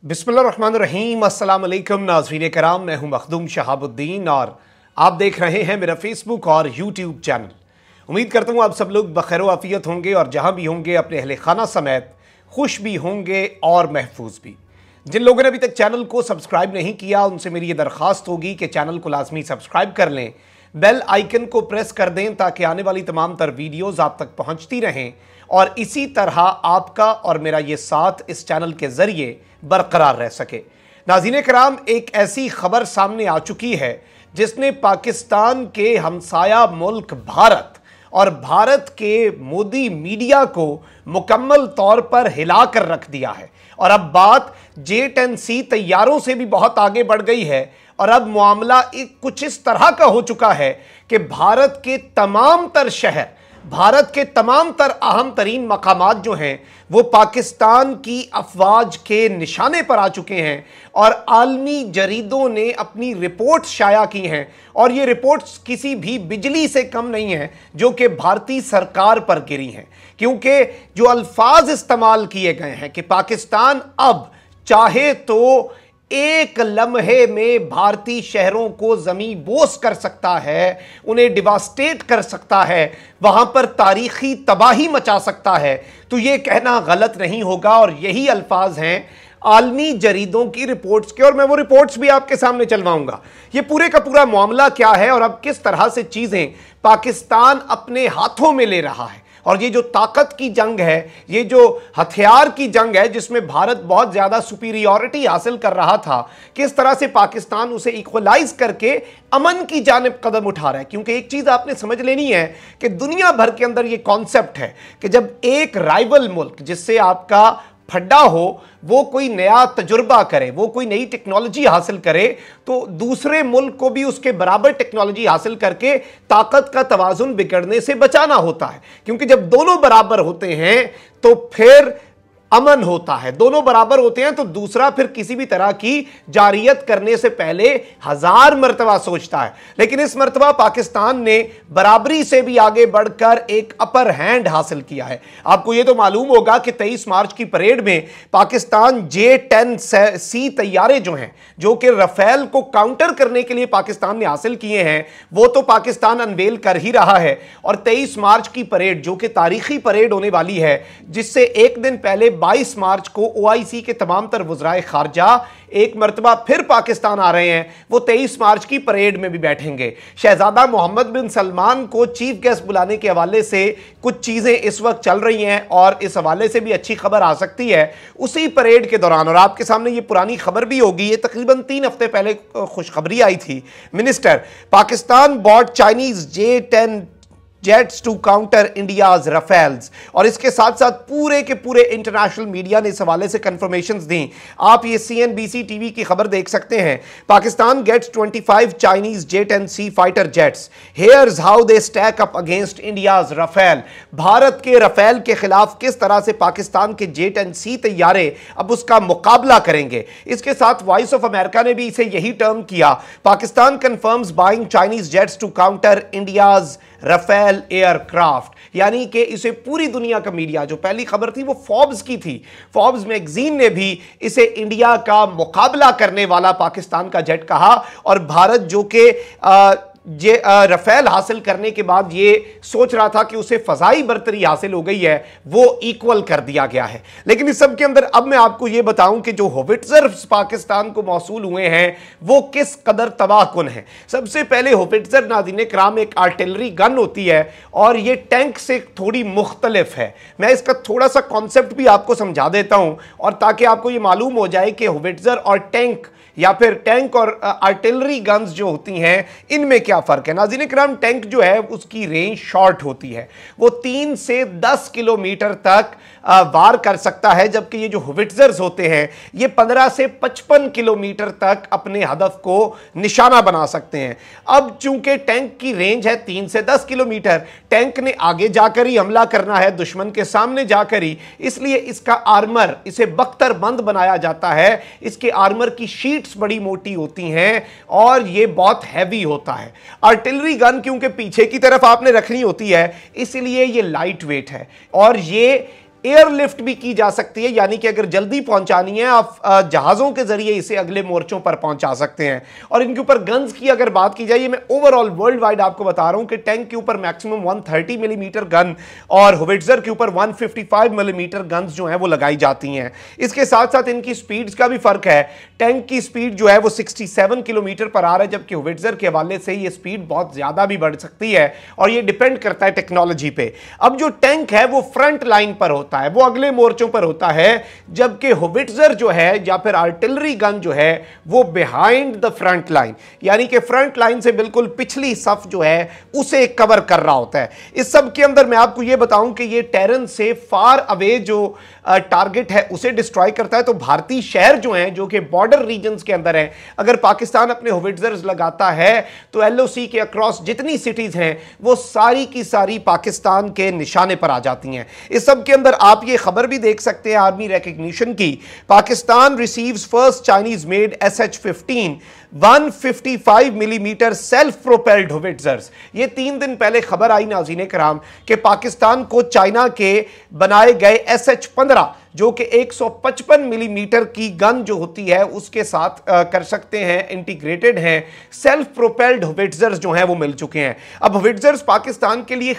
बिस्मिल्लाहिर्रहमानिर्रहीम। अस्सलाम वालेकुम नाज़रीन कराम, मैं हूं मखदूम शहाबुद्दीन और आप देख रहे हैं मेरा फेसबुक और यूट्यूब चैनल। उम्मीद करता हूं आप सब लोग बखैर आफियत होंगे और जहां भी होंगे अपने अहले खाना समेत खुश भी होंगे और महफूज भी। जिन लोगों ने अभी तक चैनल को सब्सक्राइब नहीं किया उनसे मेरी ये दरख्वास्त होगी कि चैनल को लाजमी सब्सक्राइब कर लें, बेल आइकन को प्रेस कर दें ताकि आने वाली तमाम तर वीडियोज़ आप तक पहुँचती रहें और इसी तरह आपका और मेरा ये साथ इस चैनल के ज़रिए बरकरार रह सके। नाज़रीन कराम, एक ऐसी खबर सामने आ चुकी है जिसने पाकिस्तान के हमसाया मुल्क भारत और भारत के मोदी मीडिया को मुकम्मल तौर पर हिला कर रख दिया है। और अब बात J-10C तैयारों से भी बहुत आगे बढ़ गई है और अब मामला कुछ इस तरह का हो चुका है कि भारत के तमाम तर शहर, भारत के तमाम तर अहम तरीन मकामात जो हैं वो पाकिस्तान की अफवाज के निशाने पर आ चुके हैं और आलमी जरीदों ने अपनी रिपोर्ट शाया की हैं और ये रिपोर्ट्स किसी भी बिजली से कम नहीं हैं जो कि भारतीय सरकार पर गिरी हैं, क्योंकि जो अल्फाज इस्तेमाल किए गए हैं कि पाकिस्तान अब चाहे तो एक लम्हे में भारतीय शहरों को जमीन बोस कर सकता है, उन्हें डिवास्टेट कर सकता है, वहां पर तारीखी तबाही मचा सकता है, तो यह कहना गलत नहीं होगा। और यही अल्फाज हैं आलमी जरीदों की रिपोर्ट्स के और मैं वो रिपोर्ट्स भी आपके सामने चलवाऊंगा। ये पूरे का पूरा मामला क्या है और अब किस तरह से चीजें पाकिस्तान अपने हाथों में ले रहा है और ये जो ताकत की जंग है, ये जो हथियार की जंग है जिसमें भारत बहुत ज्यादा सुपीरियॉरिटी हासिल कर रहा था, किस तरह से पाकिस्तान उसे इक्वलाइज करके अमन की जानिब कदम उठा रहा है। क्योंकि एक चीज आपने समझ लेनी है कि दुनिया भर के अंदर ये कॉन्सेप्ट है कि जब एक राइवल मुल्क जिससे आपका फड्डा हो वो कोई नया तजुर्बा करे, वो कोई नई टेक्नोलॉजी हासिल करे, तो दूसरे मुल्क को भी उसके बराबर टेक्नोलॉजी हासिल करके ताकत का तवाजुन बिगड़ने से बचाना होता है। क्योंकि जब दोनों बराबर होते हैं तो फिर अमन होता है, दोनों बराबर होते हैं तो दूसरा फिर किसी भी तरह की जारियत करने से पहले 1000 मरतबा सोचता है। लेकिन इस मरतबा पाकिस्तान ने बराबरी से भी आगे बढ़कर एक अपर हैंड हासिल किया है। आपको यह तो मालूम होगा कि 23 मार्च की परेड में पाकिस्तान J-10C तैयारे जो हैं, जो कि रफेल को काउंटर करने के लिए पाकिस्तान ने हासिल किए हैं, वो तो पाकिस्तान अनवेल कर ही रहा है। और 23 मार्च की परेड जो कि तारीखी परेड होने वाली है, जिससे एक दिन पहले 22 मार्च को OIC के तमाम तर वज़राए खारजा एक मरतबा फिर पाकिस्तान आ रहे हैं, वो 23 मार्च की परेड में भी बैठेंगे। शहजादा मोहम्मद बिन सलमान को चीफ गेस्ट बुलाने के हवाले से कुछ चीज़ें इस वक्त चल रही हैं और इस हवाले से भी अच्छी खबर आ सकती है उसी परेड के दौरान। और आपके सामने ये पुरानी खबर भी होगी, ये तकरीबन 3 हफ्ते पहले खुशखबरी आई थी। Minister, Pakistan bought Chinese J-10 jets to counter India's Rafales. और इसके साथ साथ पूरे के पूरे इंटरनेशनल मीडिया ने इस हवाले से कंफर्मेशंस दी। आप ये CNBC टीवी की खबर देख सकते हैं। Pakistan gets 25 Chinese J-10C fighter jets, here's how they stack up against India's Rafale. Bharat के रफेल के खिलाफ किस तरह से पाकिस्तान के J-10C तैयारे अब उसका मुकाबला करेंगे। इसके साथ वॉइस ऑफ अमेरिका ने भी इसे यही टर्म किया, Pakistan confirms buying Chinese jets to counter India's Rafale aircraft. यानी कि इसे पूरी दुनिया का मीडिया, जो पहली खबर थी वो फोर्ब्स की थी, फोर्ब्स मैगजीन ने भी इसे इंडिया का मुकाबला करने वाला पाकिस्तान का जेट कहा। और भारत जो कि रफेल हासिल करने के बाद ये सोच रहा था कि उसे फजाई बर्तरी हासिल हो गई है, वो इक्वल कर दिया गया है। लेकिन इस सब के अंदर अब मैं आपको ये बताऊं कि जो होविट्जर्स पाकिस्तान को मौसूल हुए हैं वो किस कदर तबाहकुन हैं। सबसे पहले होविट्जर नाज़रीन कराम एक आर्टिलरी गन होती है और ये टैंक से थोड़ी मुख्तलिफ है। मैं इसका थोड़ा सा कॉन्सेप्ट भी आपको समझा देता हूं और ताकि आपको ये मालूम हो जाए कि होविट्जर और टैंक या फिर टैंक और आर्टिलरी गन्स जो होती हैं इनमें क्या फ़र्क है। नाज़रीन कराम, टैंक जो है उसकी रेंज शॉर्ट होती है, वो 3 से 10 किलोमीटर तक वार कर सकता है, जबकि ये जो होविट्जर्स होते हैं ये 15 से 55 किलोमीटर तक अपने हदफ को निशाना बना सकते हैं। अब चूंकि टैंक की रेंज है 3 से 10 किलोमीटर, टैंक ने आगे जाकर ही हमला करना है, दुश्मन के सामने जाकर ही, इसलिए इसका आर्मर, इसे बख्तर बंद बनाया जाता है। इसके आर्मर की शीट्स बड़ी मोटी होती हैं और ये बहुत हैवी होता है। आर्टिलरी गन क्योंकि पीछे की तरफ आपने रखनी होती है, इसलिए ये लाइट वेट है और ये एयरलिफ्ट भी की जा सकती है, यानी कि अगर जल्दी पहुंचानी है आप जहाज़ों के जरिए इसे अगले मोर्चों पर पहुंचा सकते हैं। और इनके ऊपर गन्स की अगर बात की जाए, मैं ओवरऑल वर्ल्ड वाइड आपको बता रहा हूं कि टैंक के ऊपर मैक्सिमम 130 मिलीमीटर गन और होविट्जर के ऊपर 155 मिलीमीटर गन्स जो है वो लगाई जाती हैं। इसके साथ साथ इनकी स्पीड्स का भी फर्क है। टैंक की स्पीड जो है वो 67 किलोमीटर पर आ रहा है, जबकि होविट्जर के हवाले से ये स्पीड बहुत ज्यादा भी बढ़ सकती है और ये डिपेंड करता है टेक्नोलॉजी पे। अब जो टैंक है वो फ्रंट लाइन पर होता है, वो अगले मोर्चों पर होता है, जबकि होविट्जर जो है या फिर आर्टिलरी गन जो है वो बिहाइंड द फ्रंट लाइन, यानी कि फ्रंट लाइन से बिल्कुल पिछली सफ जो है उसे कवर कर रहा होता है। इस सब के अंदर मैं आपको यह बताऊं कि ये टेरन से फार अवे जो टारगेट है उसे डिस्ट्रॉय करता है। तो भारतीय शहर जो हैं जो कि बॉर्डर रीजन्स के अंदर हैं, अगर पाकिस्तान अपने होविट्जर्स लगाता है तो एलओसी के अक्रॉस जितनी सिटीज हैं वो सारी की सारी पाकिस्तान के निशाने पर आ जाती हैं। इस सब के अंदर आप ये खबर भी देख सकते हैं आर्मी रिकॉग्निशन की। Pakistan receives first Chinese made SH-15 155 millimetre self propelled howitzers. ये 3 दिन पहले खबर आई नाज़रीन कराम कि पाकिस्तान को चाइना के बनाए गए SH-15 जो कि 155 मिलीमीटर की गन जो होती है उसके साथ कर सकते हैं, इंटीग्रेटेड हैं, सेल्फ प्रोपेल्ड होविट्जर्स जो हैं वो मिल चुके हैं। अब होविट्जर्स पाकिस्तान के लिए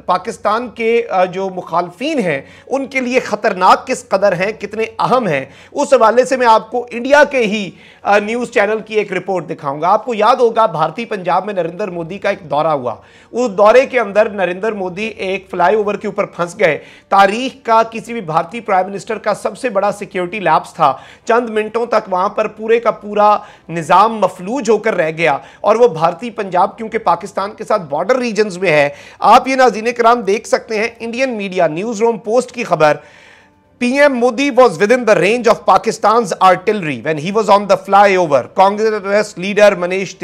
पाकिस्तान के जो मुखालफीन हैं उनके लिए खतरनाक किस कदर हैं, कितने अहम हैं, उस हवाले से मैं आपको इंडिया के ही न्यूज़ चैनल की एक रिपोर्ट दिखाऊंगा। आपको याद होगा भारतीय पंजाब में नरेंद्र मोदी का एक दौरा हुआ, उस दौरे के अंदर नरेंद्र मोदी एक फ्लाईओवर के ऊपर फंस गए। तारीख का किसी भी भारतीय प्राइम मिनिस्टर का सबसे बड़ा सिक्योरिटी लैप्स था। चंद मिनटों तक वहां पर पूरे का पूरा निजाम मफलूज होकर रह गया और वो भारतीय पंजाब क्योंकि पाकिस्तान के साथ बॉर्डर रीजन्स में है। आप ये नाज़रीन कराम देख सकते हैं Indian media news room post की खबर, PM Modi was within the range of Pakistan's artillery when he was on the flyover. Congress leader Manish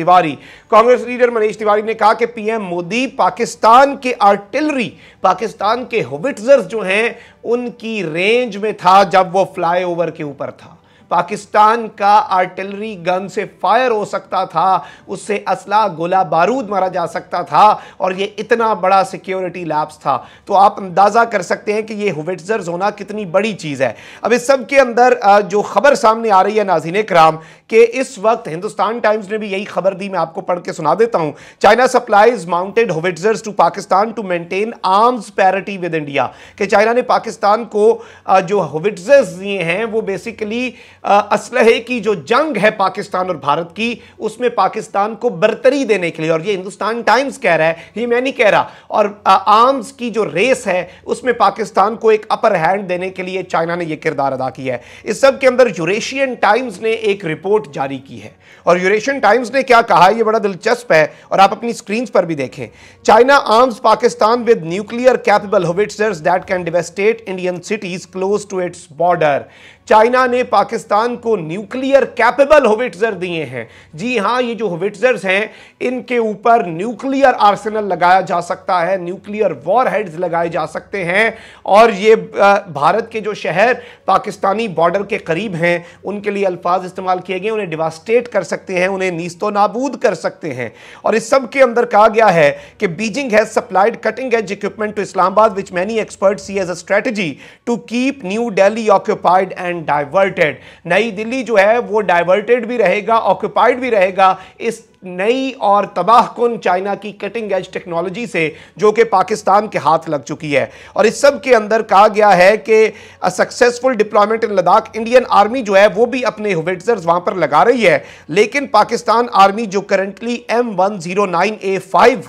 Tiwari ने कहा कि PM मोदी पाकिस्तान के आर्टिलरी, पाकिस्तान के होविट्जर्स जो हैं उनकी रेंज में था जब वो फ्लाईओवर के ऊपर था। पाकिस्तान का आर्टिलरी गन से फायर हो सकता था, उससे असला गोला बारूद मारा जा सकता था और ये इतना बड़ा सिक्योरिटी लैप्स था। तो आप अंदाजा कर सकते हैं कि ये होविट्जर्स होना कितनी बड़ी चीज़ है। अब इस सब के अंदर जो खबर सामने आ रही है नाज़रीन कराम कि इस वक्त हिंदुस्तान टाइम्स ने भी यही खबर दी, मैं आपको पढ़ के सुना देता हूं। China supplies mounted howitzers to Pakistan to maintain arms parity with India, कि चाइना ने पाकिस्तान को जो होविट्जर्स दिए हैं वो बेसिकली असलहे की जो जंग है पाकिस्तान और भारत की उसमें पाकिस्तान को बरतरी देने के लिए, और ये हिंदुस्तान टाइम्स कह रहा है, ये मैं नहीं कह रहा। और आर्म्स की जो रेस है उसमें पाकिस्तान को एक अपर हैंड देने के लिए चाइना ने यह किरदार अदा किया है। इस सब के अंदर यूरेशियन टाइम्स ने एक रिपोर्ट जारी की है और यूरेशियन टाइम्स ने क्या कहा है, ये बड़ा दिलचस्प है और आप अपनी स्क्रीन पर भी देखें। China arms Pakistan with nuclear capable howitzers that can devastate Indian cities close to its border. China ने पाकिस्तान को न्यूक्लियर कैपेबल होविट्जर दिए हैं। जी हां, ये जो होविट्जर्स हैं इनके ऊपर न्यूक्लियर आर्सेनल लगाया जा सकता है, न्यूक्लियर वॉरहेड्स लगाए जा सकते हैं और ये भारत के जो शहर पाकिस्तानी बॉर्डर के करीब हैं उनके लिए अल्फाज इस्तेमाल किए गए, उन्हें डिवास्टेट कर सकते हैं, उन्हें नीस्तो नाबूद कर सकते हैं। और इस सब के अंदर कहा गया है कि Beijing has supplied cutting edge equipment to Islamabad which many experts see as a strategy to keep New Delhi occupied and diverted. Nai Delhi जो है वो डाइवर्टेड भी रहेगा, ऑक्यूपाइड भी रहेगा इस नई और तबाहकुन चाइना की कटिंग एज टेक्नोलॉजी से जो कि पाकिस्तान के हाथ लग चुकी है। और इस सब के अंदर कहा गया है कि सक्सेसफुल डिप्लॉयमेंट इन लद्दाख, इंडियन आर्मी जो है वो भी अपने होविट्जर्स वहां पर लगा रही है, लेकिन पाकिस्तान आर्मी जो करंटली M109A5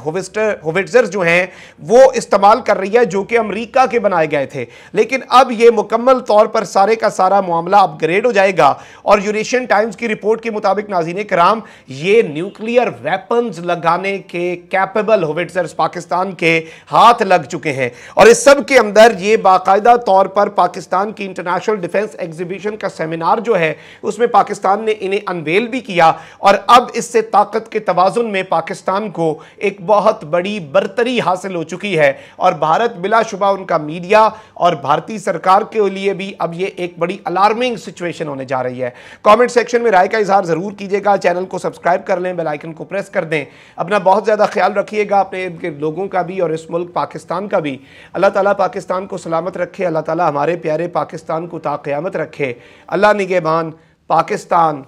होविट्जर्स जो हैं वो इस्तेमाल कर रही है, जो कि अमेरिका के बनाए गए थे। लेकिन अब ये मुकम्मल तौर पर सारे का सारा मामला अपग्रेड हो जाएगा और यूरेशियन टाइम्स की रिपोर्ट के मुताबिक नाज़रीन कराम ये न्यूक्लियर वेपन्स लगाने के कैपेबल होविट्जर्स पाकिस्तान के हाथ लग चुके हैं। और इस सब के अंदर ये बाकायदा तौर पर पाकिस्तान की इंटरनेशनल डिफेंस एग्जीबिशन का सेमिनार जो है उसमें पाकिस्तान ने इन्हें अनवेल भी किया और अब इससे ताकत के तवाजुन में पाकिस्तान को एक बहुत बड़ी बरतरी हासिल हो चुकी है और भारत बिलाशुबा उनका मीडिया और भारतीय सरकार के लिए भी अब ये एक बड़ी अलार्मिंग सिचुएशन होने जा रही है। कमेंट सेक्शन में राय का इजहार जरूर कीजिएगा, चैनल को सब्सक्राइब कर लें, बेल आइकन को प्रेस कर दें। अपना बहुत ज़्यादा ख्याल रखिएगा, अपने लोगों का भी और इस मुल्क पाकिस्तान का भी। अल्लाह ताला पाकिस्तान को सलामत रखे, अल्लाह ताला हमारे प्यारे पाकिस्तान को ता क़यामत रखे। अल्लाह निगहबान, पाकिस्तान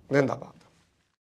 जिंदाबाद।